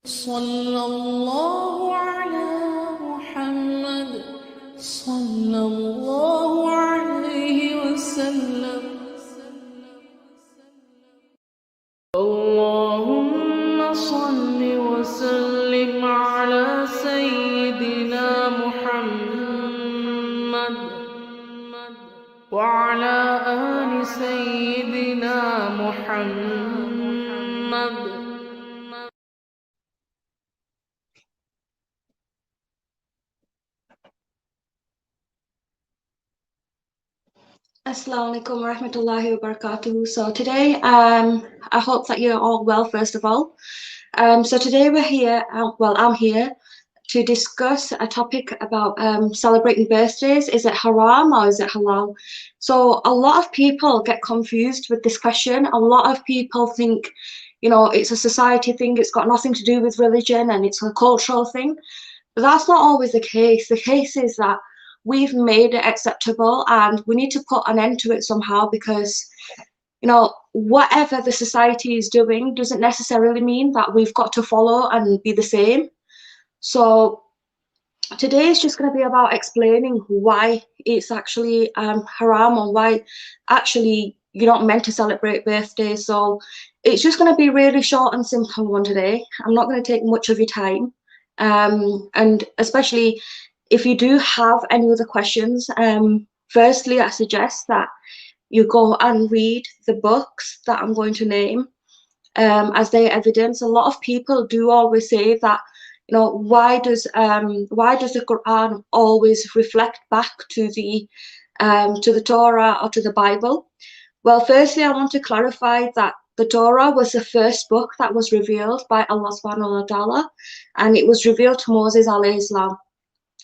صلى الله على محمد صلى الله عليه وسلم اللهم صل وسلم على سيدنا محمد وعلى آل سيدنا محمد. Assalamu alaikum wa rahmatullahi wa barakatuh. So today, I hope that you're all well, first of all. So today we're here, I'm here to discuss a topic about celebrating birthdays. Is it haram or is it halal? So a lot of people get confused with this question. A lot of people think, it's a society thing, it's got nothing to do with religion and it's a cultural thing. But that's not always the case. The case is that we've made it acceptable and we need to put an end to it somehow, because whatever the society is doing doesn't necessarily mean that we've got to follow and be the same. So today is just going to be about explaining why it's actually haram and why actually you're not meant to celebrate birthdays. So it's just going to be really short and simple one today. I'm not going to take much of your time, and especially if you do have any other questions, firstly, I suggest that you go and read the books that I'm going to name as their evidence. A lot of people do always say that, why does the Quran always reflect back to the Torah or to the Bible? Well, firstly, I want to clarify that the Torah was the first book that was revealed by Allah subhanahu wa ta'ala, and it was revealed to Moses alayhi salam.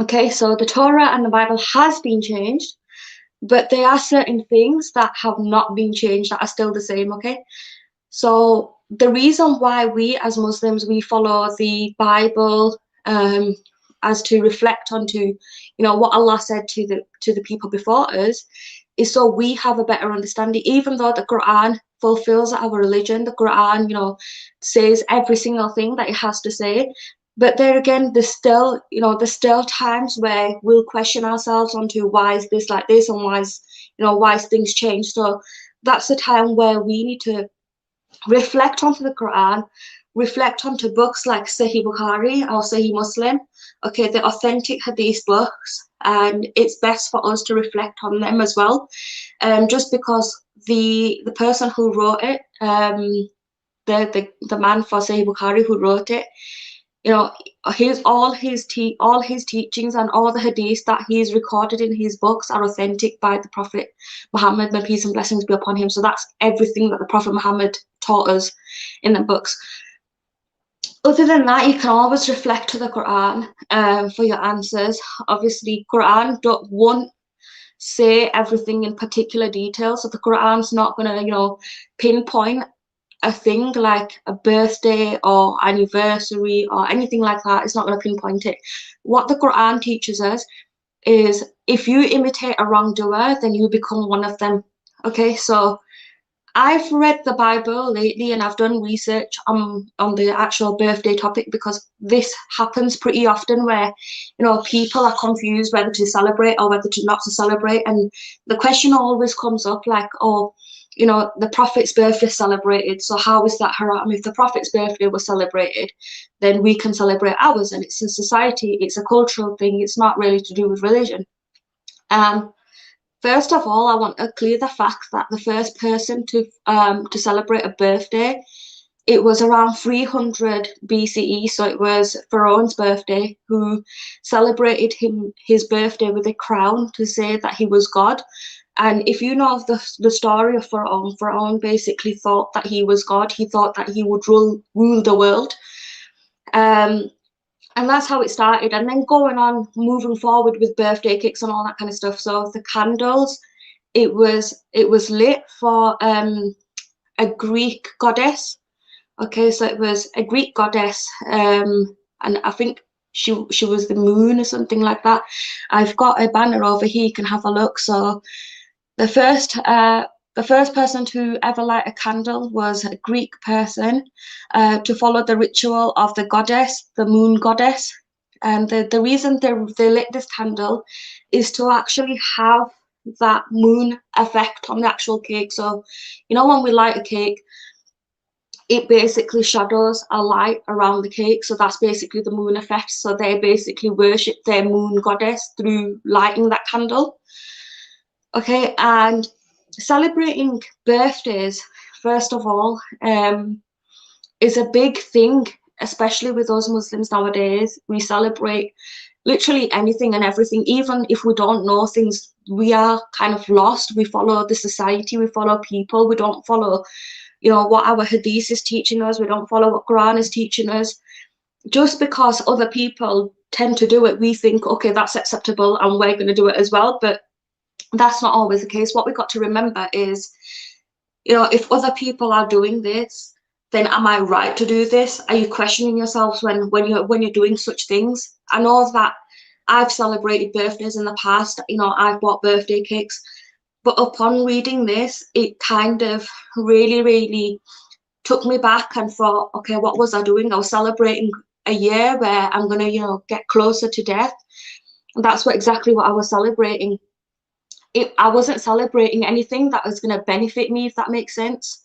Okay, so the Torah and the Bible has been changed, but there are certain things that have not been changed that are still the same, okay? So the reason why we as Muslims, we follow the Bible as to reflect onto, what Allah said to the people before us, is so we have a better understanding. Even though the Quran fulfills our religion, the Quran, says every single thing that it has to say. But there again, there's still times where we'll question ourselves onto why is this like this and why is things changed. So that's the time where we need to reflect onto the Quran, reflect onto books like Saheeh Bukhari or Saheeh Muslim, okay, the authentic hadith books, and it's best for us to reflect on them as well. Just because the person who wrote it, the man for Saheeh Bukhari who wrote it, all his teachings and all the hadiths that he's recorded in his books are authentic by the Prophet Muhammad, may peace and blessings be upon him. So that's everything that the Prophet Muhammad taught us in the books. Other than that, you can always reflect to the Quran for your answers. Obviously, Quran won't say everything in particular detail, so the Quran's not going to, pinpoint a thing like a birthday or anniversary or anything like that. It's not going to pinpoint it. What the Quran teaches us is if you imitate a wrongdoer, then you become one of them. Okay, so I've read the Bible lately and I've done research on the actual birthday topic, because this happens pretty often where, people are confused whether to celebrate or whether to not to celebrate. And the question always comes up like, oh, the Prophet's birthday celebrated, so how is that haram? If the Prophet's birthday was celebrated, then we can celebrate ours, and it's a society, it's a cultural thing, it's not really to do with religion. First of all, I want to clear the fact that the first person to celebrate a birthday, it was around 300 BCE, so it was Pharaoh's birthday, who celebrated his birthday with a crown to say that he was God. And if you know of the story of Pharaoh basically thought that he was God. He thought that he would rule the world. And that's how it started. And then going on, moving forward with birthday cakes and all that kind of stuff. So the candles, it was lit for a Greek goddess. Okay, so it was a Greek goddess, and I think she was the moon or something like that. I've got a banner over here, you can have a look. So the first The first person to ever light a candle was a Greek person to follow the ritual of the goddess, the moon goddess. And the reason they lit this candle is to actually have that moon effect on the actual cake. So, you know, when we light a cake, it basically shadows a light around the cake. So that's basically the moon effect. So they basically worship their moon goddess through lighting that candle. Okay, and celebrating birthdays, first of all, is a big thing, especially with us Muslims nowadays. We celebrate literally anything and everything, even if we don't know things. We are kind of lost. We follow the society, we follow people, we don't follow, you know, what our hadith is teaching us, we don't follow what Quran is teaching us. Just because other people tend to do it, we think, okay, that's acceptable and we're going to do it as well. But that's not always the case. What we've got to remember is, you know, if other people are doing this, then am I right to do this? Are you questioning yourselves when you're doing such things? I know that I've celebrated birthdays in the past, you know, I've bought birthday cakes, but upon reading this, it kind of really took me back and thought, okay, what was I doing? I was celebrating a year where I'm gonna, you know, get closer to death. And that's exactly what I was celebrating. I wasn't celebrating anything that was going to benefit me, if that makes sense.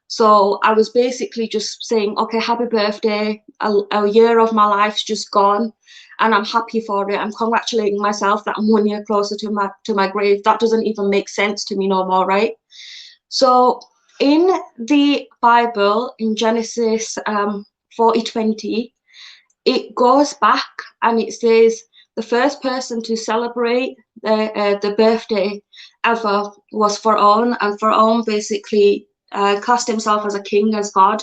So I was basically just saying, okay, happy birthday, a year of my life's just gone and I'm happy for it. I'm congratulating myself that I'm 1 year closer to my grave. That doesn't even make sense to me no more, right? So in the Bible, in Genesis 40:20, it goes back and it says the first person to celebrate the birthday ever was Pharaoh, and Pharaoh basically cast himself as a king, as God,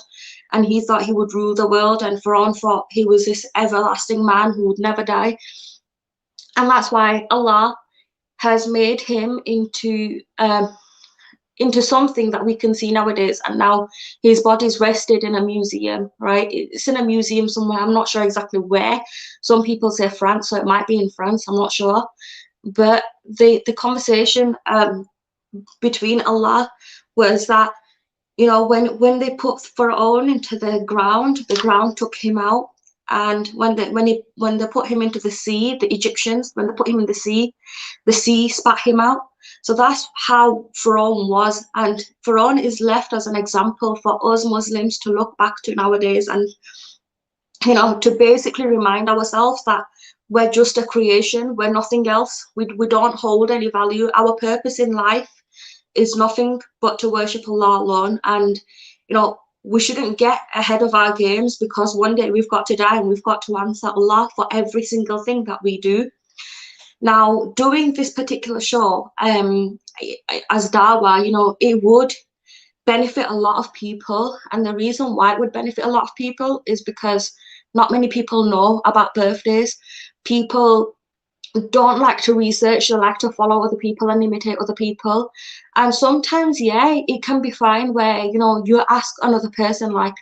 and he thought he would rule the world, and Pharaoh thought he was this everlasting man who would never die. And that's why Allah has made him into something that we can see nowadays, and now his body's rested in a museum, right? It's in a museum somewhere, I'm not sure exactly where. Some people say France, so it might be in France, I'm not sure. But the conversation between Allah was that, you know, when they put Pharaoh into the ground took him out. And when they put him into the sea, the Egyptians, when they put him in the sea spat him out. So that's how Pharaoh was, and Pharaoh is left as an example for us Muslims to look back to nowadays, and, you know, to basically remind ourselves that we're just a creation, we're nothing else, we don't hold any value. Our purpose in life is nothing but to worship Allah alone, and, you know, we shouldn't get ahead of our games, because one day we've got to die and we've got to answer Allah for every single thing that we do. Now, doing this particular show as dawah, you know, it would benefit a lot of people, and the reason why it would benefit a lot of people is because not many people know about birthdays. People don't like to research, they like to follow other people and imitate other people. And sometimes, yeah, it can be fine where, you know, you ask another person like,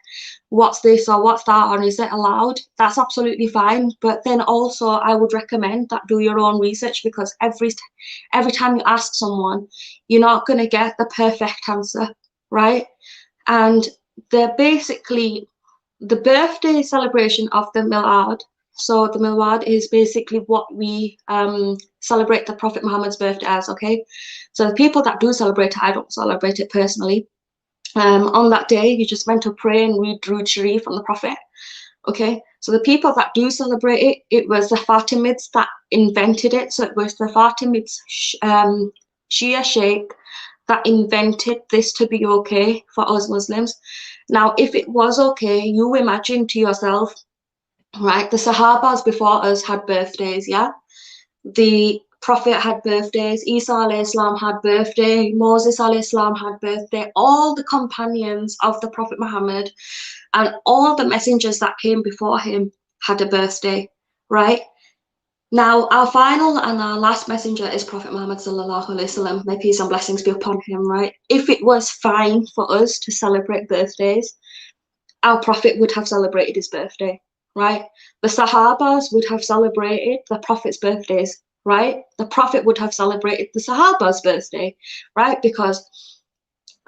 what's this or what's that, or is it allowed? That's absolutely fine. But then also I would recommend that do your own research, because every time you ask someone, you're not going to get the perfect answer, right? And they're basically the birthday celebration of the Milad. So the Milad is basically what we celebrate the Prophet Muhammad's birthday as, okay? So the people that do celebrate it, I don't celebrate it personally. On that day, you just meant to pray and read Durood Sharif from the Prophet, okay? So the people that do celebrate it, it was the Fatimids that invented it. So it was the Fatimids, Shia Sheikh, that invented this to be okay for us Muslims. Now, if it was okay, you imagine to yourself, right, the Sahabas before us had birthdays, yeah? The Prophet had birthdays, Isa alayhi salam had birthday, Moses alayhi salam had birthday, all the companions of the Prophet Muhammad and all the messengers that came before him had a birthday, right? Now, our final and our last messenger is Prophet Muhammad sallallahu alaihi wasallam. May peace and blessings be upon him, right? If it was fine for us to celebrate birthdays, our Prophet would have celebrated his birthday, right? The Sahabas would have celebrated the Prophet's birthdays, right? The Prophet would have celebrated the Sahaba's birthday, right? Because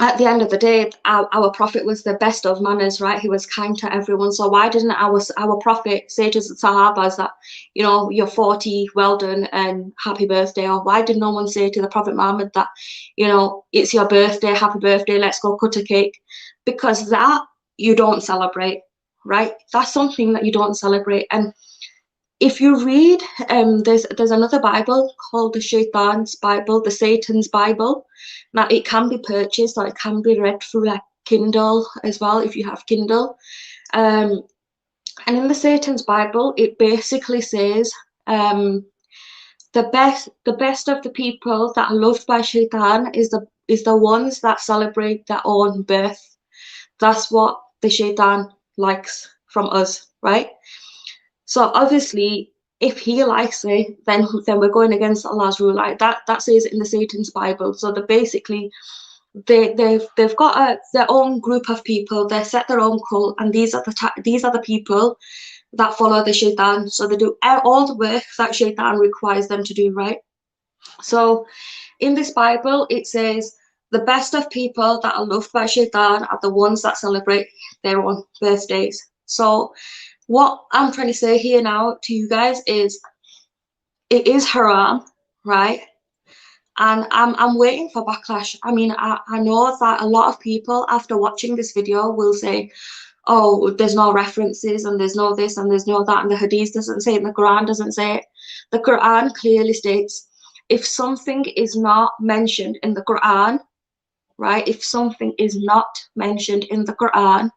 at the end of the day, our prophet was the best of manners, right? He was kind to everyone. So why didn't our prophet say to the Sahabas that, you know, you're 40, well done, and happy birthday? Or why did no one say to the Prophet Muhammad that, you know, it's your birthday, happy birthday, let's go cut a cake? Because that you don't celebrate, right? That's something that you don't celebrate. And if you read, there's another Bible called the Shaitan's Bible, the Satan's Bible. Now it can be purchased or it can be read through like Kindle as well if you have Kindle. And in the Satan's Bible, it basically says the best of the people that are loved by Shaitan is the ones that celebrate their own birth. That's what the Shaitan likes from us, right? So obviously, if he likes it, then we're going against Allah's rule. Like that says it in the Satan's Bible. So they've got their own group of people. They set their own cult, and these are the people that follow the Shaitan. So they do all the work that Shaitan requires them to do, right? So in this Bible, it says the best of people that are loved by Shaitan are the ones that celebrate their own birthdays. So what I'm trying to say here now to you guys is it is haram, right? And I'm waiting for backlash. I mean, I know that a lot of people after watching this video will say, oh, there's no references and there's no this and there's no that, and the hadith doesn't say it and the Quran doesn't say it. The Quran clearly states if something is not mentioned in the Quran, right? If something is not mentioned in the Quran,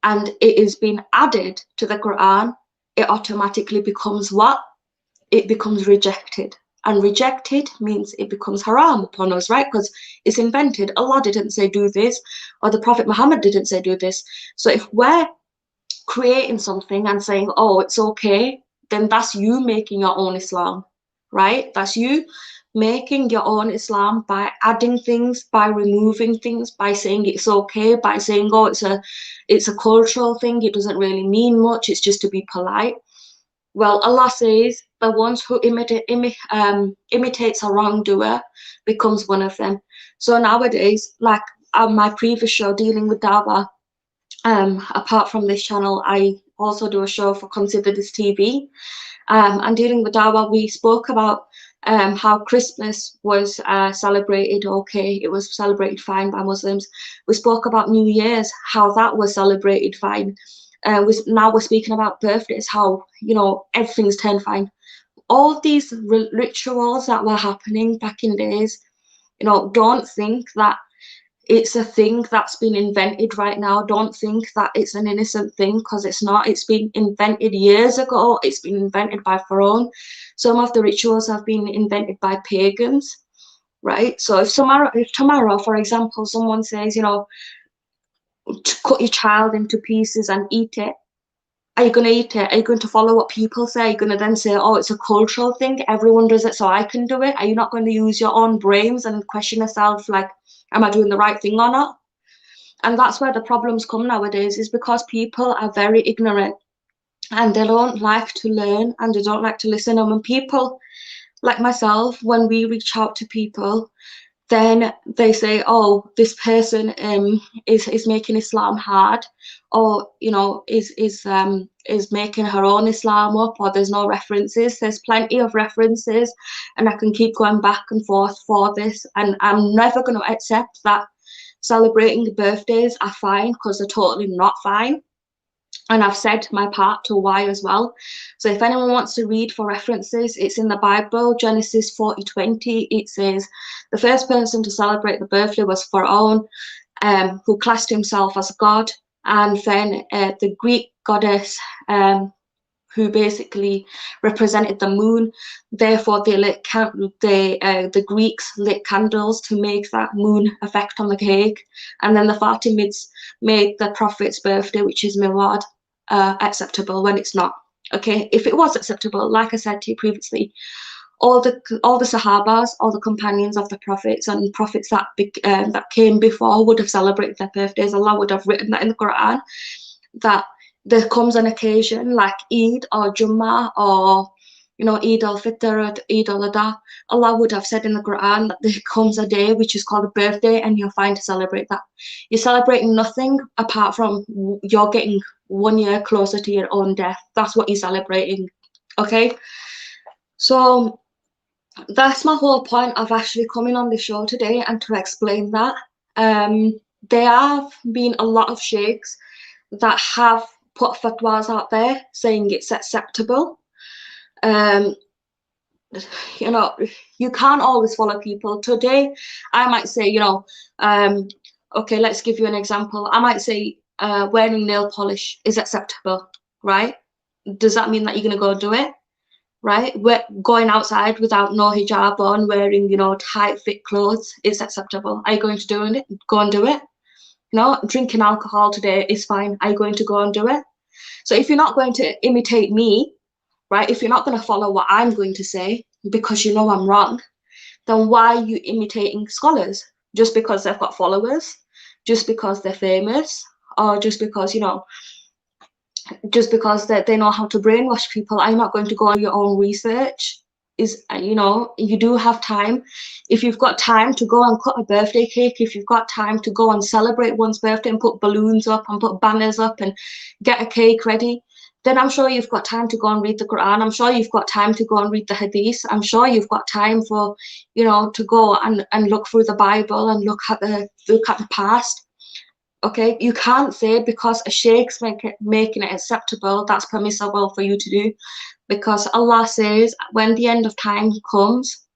and it is being added to the Quran, it automatically becomes what? It becomes rejected. And rejected means it becomes haram upon us, right? Because it's invented. Allah didn't say do this, or the Prophet Muhammad didn't say do this. So if we're creating something and saying, oh, it's okay, then that's you making your own Islam, right? That's you making your own Islam by adding things, by removing things, by saying it's okay, by saying, oh, it's a cultural thing, it doesn't really mean much, it's just to be polite. Well, Allah says the ones who imitates a wrongdoer becomes one of them. So nowadays, like my previous show dealing with dawah, apart from this channel, I also do a show for Consider This TV. And dealing with dawah, we spoke about how Christmas was celebrated okay, it was celebrated fine by Muslims. We spoke about New Year's, how that was celebrated fine. Now we're speaking about birthdays, how, you know, everything's turned fine. All these rituals that were happening back in days, you know, don't think that it's a thing that's been invented right now. Don't think that it's an innocent thing, because it's not. It's been invented years ago. It's been invented by Pharaoh. Some of the rituals have been invented by pagans, right? So if tomorrow, for example, someone says, you know, to cut your child into pieces and eat it, are you going to eat it? Are you going to follow what people say? Are you going to then say, oh, it's a cultural thing, everyone does it, so I can do it? Are you not going to use your own brains and question yourself, like, am I doing the right thing or not? And that's where the problems come nowadays, is because people are very ignorant and they don't like to learn and they don't like to listen. And when people like myself, when we reach out to people, then they say, oh, this person is making Islam hard, or, you know, is making her own Islam up, or there's no references. There's plenty of references, and I can keep going back and forth for this, and I'm never going to accept that celebrating birthdays are fine, because they're totally not fine. And I've said my part to why as well. So if anyone wants to read for references, it's in the Bible, Genesis 40:20. It says, the first person to celebrate the birthday was Pharaoh, who classed himself as a god. And then the Greek goddess, who basically represented the moon. Therefore, the Greeks lit candles to make that moon effect on the cake. And then the Fatimids made the Prophet's birthday, which is Milad, acceptable when it's not. Okay, if it was acceptable, like I said to you previously, all the Sahabas, all the companions of the prophets and prophets that came before would have celebrated their birthdays. Allah would have written that in the Quran, that there comes an occasion like Eid or Jummah or Eid al-Fitr or Eid al-Adha, Allah would have said in the Quran that there comes a day which is called a birthday, and you're fine to celebrate that. You're celebrating nothing apart from you're getting 1 year closer to your own death. That's what you're celebrating, okay? So that's my whole point of actually coming on the show today, and to explain that. There have been a lot of sheikhs that have put fatwas out there saying it's acceptable. You can't always follow people. Today, I might say, okay, let's give you an example. I might say wearing nail polish is acceptable, right? Does that mean that you're going to go do it? Right? We're going outside without no hijab on, wearing, tight fit clothes, it's acceptable. Are you going to do it? Go and do it. Drinking alcohol today is fine. Are you going to go and do it? So if you're not going to imitate me, right, if you're not going to follow what I'm going to say because you know I'm wrong, then why are you imitating scholars? Just because they've got followers? Just because they're famous? Or just because, just because they know how to brainwash people? Are you not going to go on your own research? You do have time. If you've got time to go and cut a birthday cake, if you've got time to go and celebrate one's birthday and put balloons up and put banners up and get a cake ready, then I'm sure you've got time to go and read the Quran. I'm sure you've got time to go and read the Hadith. I'm sure you've got time for, to go and look through the Bible and look at the past. Okay, you can't say because a sheikh's making it acceptable, that's permissible for you to do, because Allah says when the end of time comes,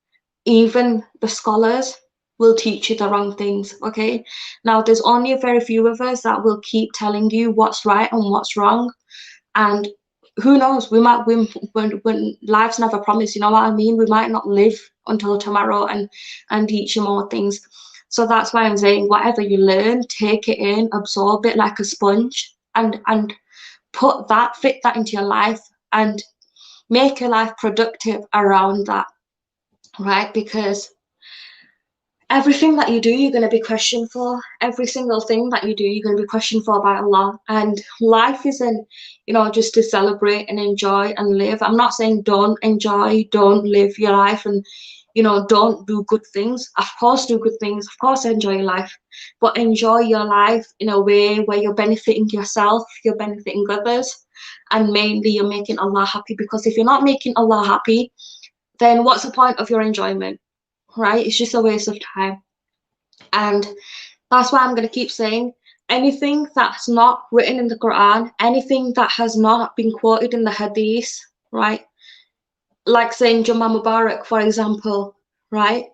even the scholars will teach you the wrong things. Okay, now there's only a very few of us that will keep telling you what's right and what's wrong, and who knows, when life's never promised, you know what I mean, we might not live until tomorrow and teach you more things. So that's why I'm saying whatever you learn, take it in, absorb it like a sponge, and fit that into your life and make your life productive around that, right? Because everything that you do, you're going to be questioned for. Every single thing that you do, you're going to be questioned for by Allah. And life isn't, just to celebrate and enjoy and live. I'm not saying don't enjoy, don't live your life, and don't do good things. Of course, do good things. Of course, enjoy your life. But enjoy your life in a way where you're benefiting yourself, you're benefiting others, and mainly you're making Allah happy. Because if you're not making Allah happy, then what's the point of your enjoyment, right? It's just a waste of time. And that's why I'm going to keep saying anything that's not written in the Quran, anything that has not been quoted in the Hadith, right? Like saying Jummah Mubarak, for example, right?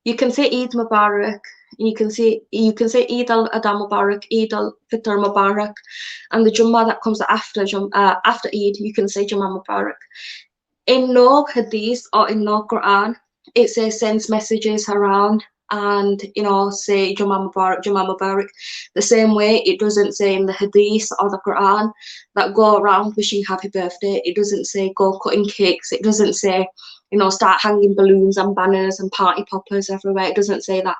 You can say Eid Mubarak, you can say Eid al-Adha Mubarak, Eid al-Fitr Mubarak, and the Jummah that comes after Eid, you can say Jummah Mubarak. In no Hadith or in no Quran, it says sends messages around and say Jummah Mubarak. The same way it doesn't say in the Hadith or the Quran that go around wishing happy birthday. It doesn't say go cutting cakes. It doesn't say start hanging balloons and banners and party poppers everywhere. It doesn't say that.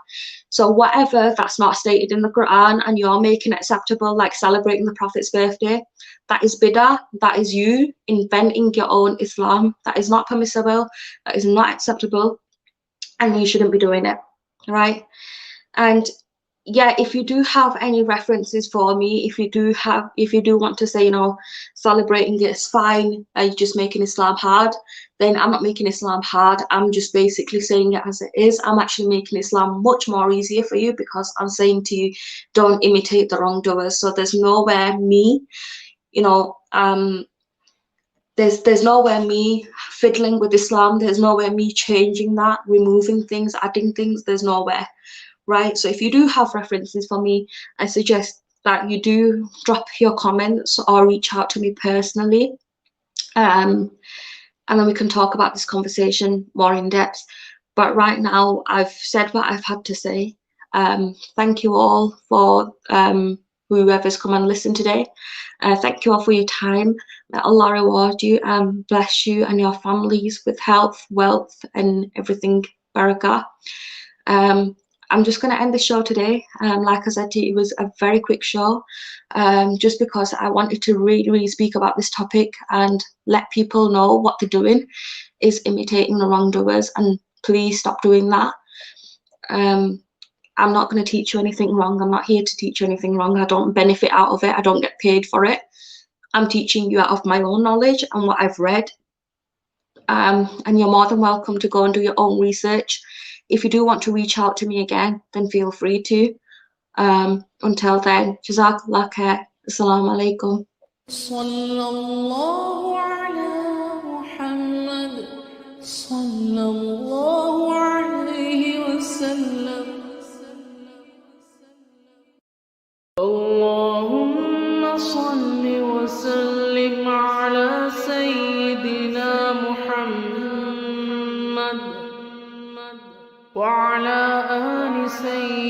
So whatever that's not stated in the Quran and you're making it acceptable, like celebrating the Prophet's birthday, that is bid'ah. That is you inventing your own Islam. That is not permissible. That is not acceptable, and you shouldn't be doing it, right? And yeah, if you do have any references for me, if you do want to say, celebrating it is fine, are you just making Islam hard? Then I'm not making Islam hard. I'm just basically saying it as it is. I'm actually making Islam much more easier for you, because I'm saying to you, don't imitate the wrongdoers. So there's nowhere me, there's nowhere me fiddling with Islam. There's nowhere me changing that, removing things, adding things. There's nowhere. Right? So if you do have references for me, I suggest that you do drop your comments or reach out to me personally, and then we can talk about this conversation more in depth. But right now, I've said what I've had to say. Thank you all for whoever's come and listened today. Thank you all for your time. May Allah reward you and bless you and your families with health, wealth, and everything. Barakah. I'm just going to end the show today. Like I said to you, it was a very quick show, just because I wanted to really speak about this topic and let people know what they're doing is imitating the wrongdoers, and please stop doing that. I'm not going to teach you anything wrong. I'm not here to teach you anything wrong. I don't benefit out of it. I don't get paid for it. I'm teaching you out of my own knowledge and what I've read. And you're more than welcome to go and do your own research. If you do want to reach out to me again, then feel free to. Until then, Jazakallah khair. Assalamu alaikum. Sallallahu ala Muhammad, sallallahu alayhi wa sallam. Allahumma salli wa sallim ala Sayyidina Muhammad wa ala ali Sayyidina